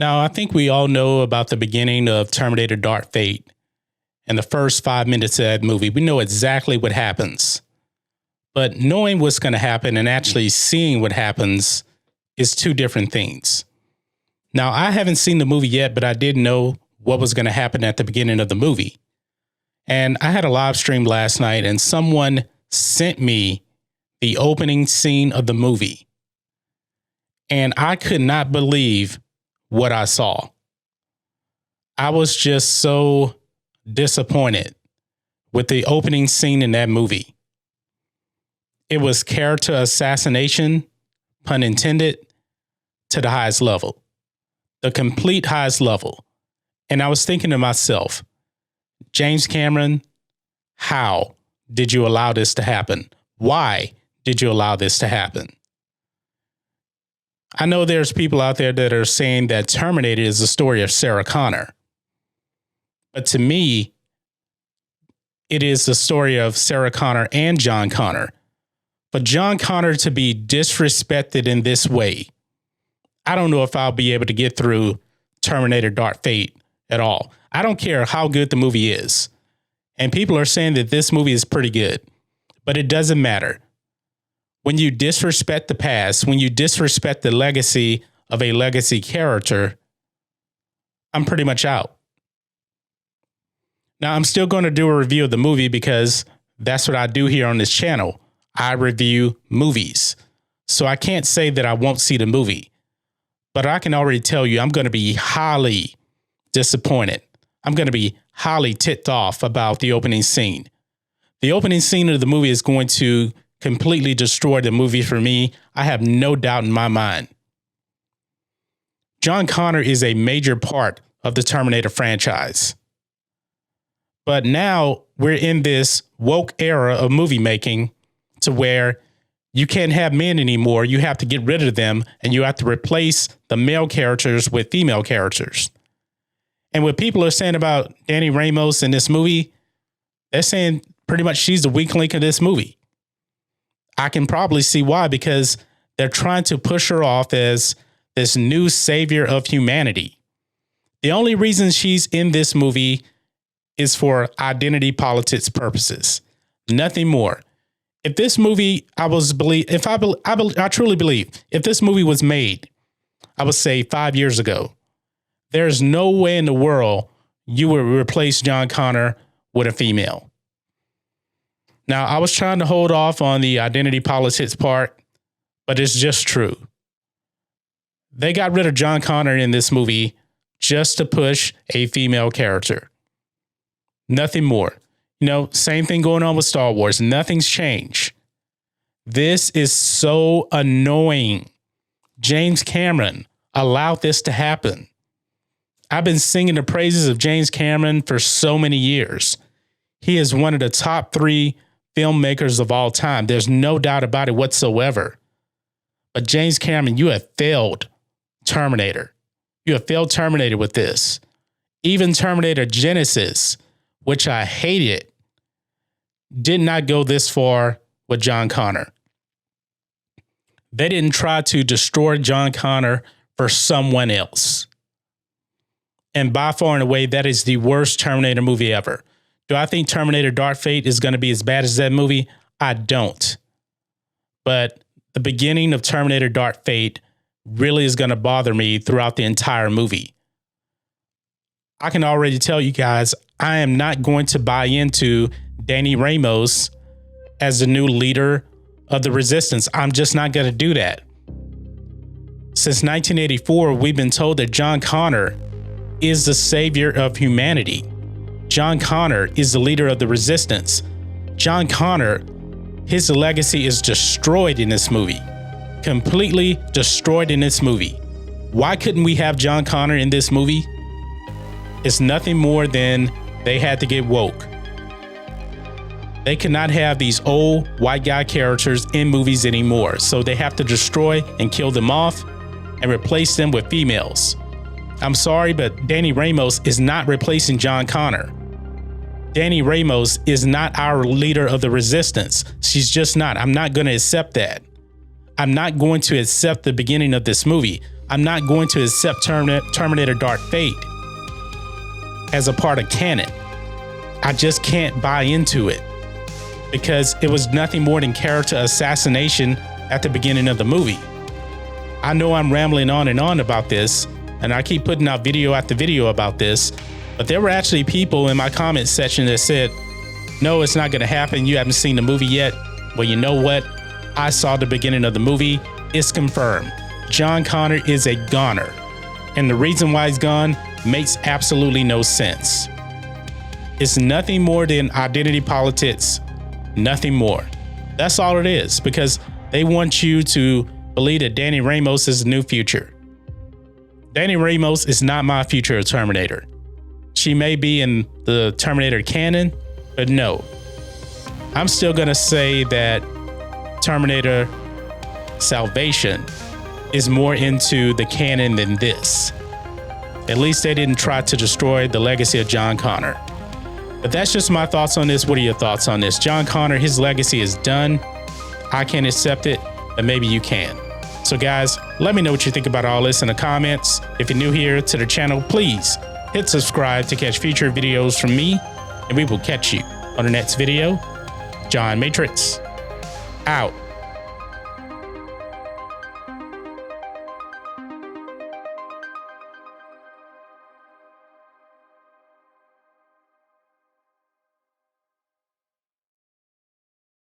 Now, I think we all know about the beginning of Terminator Dark Fate and the first 5 minutes of that movie. We know exactly what happens. But knowing what's going to happen and actually seeing what happens is two different things. Now, I haven't seen the movie yet, but I did know what was going to happen at the beginning of the movie. And I had a live stream last night and someone sent me the opening scene of the movie. And I could not believe what I saw. I was just so disappointed with the opening scene in that movie. It was character assassination, pun intended, to the highest level, the complete highest level. And I was thinking to myself, James Cameron, how did you allow this to happen? Why did you allow this to happen? I know there's people out there that are saying that Terminator is the story of Sarah Connor. But to me, it is the story of Sarah Connor and John Connor. But John Connor to be disrespected in this way, I don't know if I'll be able to get through Terminator Dark Fate at all. I don't care how good the movie is. And people are saying that this movie is pretty good, but it doesn't matter. When you disrespect the past, when you disrespect the legacy of a legacy character, I'm pretty much out. Now, I'm still going to do a review of the movie because that's what I do here on this channel. I review movies. So I can't say that I won't see the movie, but I can already tell you I'm going to be highly disappointed. I'm going to be highly ticked off about the opening scene. The opening scene of the movie is going to completely destroy the movie for me. I have no doubt in my mind. John Connor is a major part of the Terminator franchise. But now we're in this woke era of movie making to where you can't have men anymore. You have to get rid of them and you have to replace the male characters with female characters. And what people are saying about Danny Ramos in this movie, they're saying pretty much she's the weak link of this movie. I can probably see why, because they're trying to push her off as this new savior of humanity. The only reason she's in this movie is for identity politics purposes. Nothing more. If this movie, I truly believe if this movie was made, I would say 5 years ago, there's no way in the world you would replace John Connor with a female. Now, I was trying to hold off on the identity politics part, but it's just true. They got rid of John Connor in this movie just to push a female character. Nothing more. You know, same thing going on with Star Wars. Nothing's changed. This is so annoying. James Cameron allowed this to happen. I've been singing the praises of James Cameron for so many years. He is one of the top 3 filmmakers of all time. There's no doubt about it whatsoever. But James Cameron, you have failed Terminator. You have failed Terminator with this. Even Terminator Genesis, which I hated, did not go this far with John Connor. They didn't try to destroy John Connor for someone else. And by far and away, that is the worst Terminator movie ever. Do I think Terminator Dark Fate is going to be as bad as that movie? I don't. But the beginning of Terminator Dark Fate really is going to bother me throughout the entire movie. I can already tell you guys, I am not going to buy into Danny Ramos as the new leader of the Resistance. I'm just not going to do that. Since 1984, we've been told that John Connor is the savior of humanity. John Connor is the leader of the Resistance. John Connor, his legacy is destroyed in this movie. Completely destroyed in this movie. Why couldn't we have John Connor in this movie? It's nothing more than they had to get woke. They cannot have these old white guy characters in movies anymore. So they have to destroy and kill them off and replace them with females. I'm sorry, but Danny Ramos is not replacing John Connor. Danny Ramos is not our leader of the Resistance. She's just not. I'm not going to accept that. I'm not going to accept the beginning of this movie. I'm not going to accept Terminator Dark Fate as a part of canon. I just can't buy into it because it was nothing more than character assassination at the beginning of the movie. I know I'm rambling on and on about this, and I keep putting out video after video about this, but there were actually people in my comment section that said, no, it's not going to happen. You haven't seen the movie yet. Well, you know what? I saw the beginning of the movie. It's confirmed. John Connor is a goner. And the reason why he's gone makes absolutely no sense. It's nothing more than identity politics. Nothing more. That's all it is, because they want you to believe that Danny Ramos is the new future. Danny Ramos is not my future Terminator. She may be in the Terminator canon, but no. I'm still going to say that Terminator Salvation is more into the canon than this. At least they didn't try to destroy the legacy of John Connor. But that's just my thoughts on this. What are your thoughts on this? John Connor, his legacy is done. I can't accept it, but maybe you can. So guys, let me know what you think about all this in the comments. If you're new here to the channel, please hit subscribe to catch future videos from me, and we will catch you on the next video. John Matrixx, out.